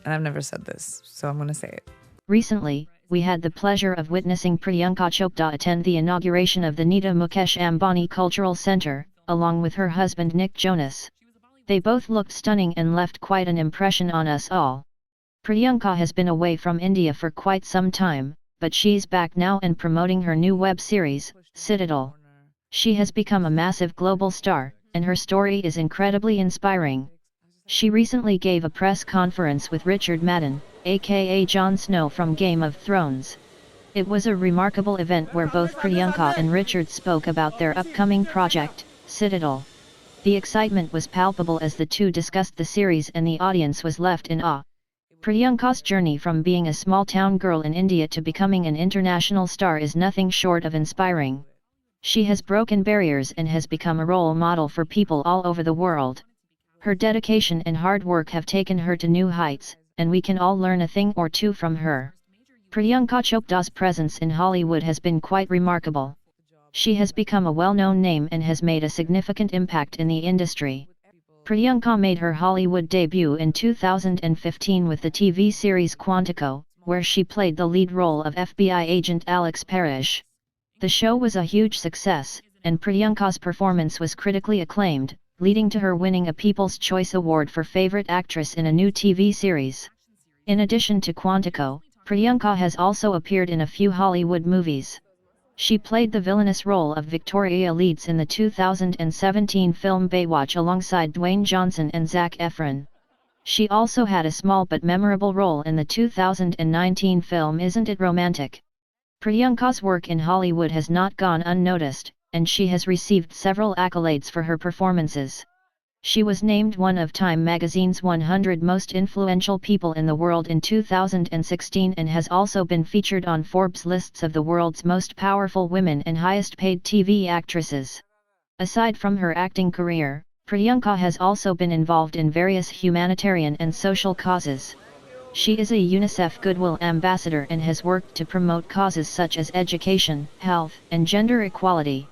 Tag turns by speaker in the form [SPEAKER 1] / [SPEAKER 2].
[SPEAKER 1] And I've never said this, so I'm going to say it.
[SPEAKER 2] Recently, we had the pleasure of witnessing Priyanka Chopra attend the inauguration of the Nita Mukesh Ambani Cultural Center, along with her husband Nick Jonas. They both looked stunning and left quite an impression on us all. Priyanka has been away from India for quite some time, but she's back now and promoting her new web series, Citadel. She has become a massive global star, and her story is incredibly inspiring. She recently gave a press conference with Richard Madden, aka Jon Snow from Game of Thrones. It was a remarkable event where both Priyanka and Richard spoke about their upcoming project, Citadel. The excitement was palpable as the two discussed the series and the audience was left in awe. Priyanka's journey from being a small-town girl in India to becoming an international star is nothing short of inspiring. She has broken barriers and has become a role model for people all over the world. Her dedication and hard work have taken her to new heights, and we can all learn a thing or two from her. Priyanka Chopra's presence in Hollywood has been quite remarkable. She has become a well-known name and has made a significant impact in the industry. Priyanka made her Hollywood debut in 2015 with the TV series Quantico, where she played the lead role of FBI agent Alex Parrish. The show was a huge success, and Priyanka's performance was critically acclaimed, leading to her winning a People's Choice Award for Favorite Actress in a new TV series. In addition to Quantico, Priyanka has also appeared in a few Hollywood movies. She played the villainous role of Victoria Leeds in the 2017 film Baywatch alongside Dwayne Johnson and Zac Efron. She also had a small but memorable role in the 2019 film Isn't It Romantic? Priyanka's work in Hollywood has not gone unnoticed, and she has received several accolades for her performances. She was named one of Time magazine's 100 most influential people in the world in 2016 and has also been featured on Forbes lists of the world's most powerful women and highest paid TV actresses. Aside from her acting career, Priyanka has also been involved in various humanitarian and social causes. She is a UNICEF Goodwill Ambassador and has worked to promote causes such as education, health, and gender equality.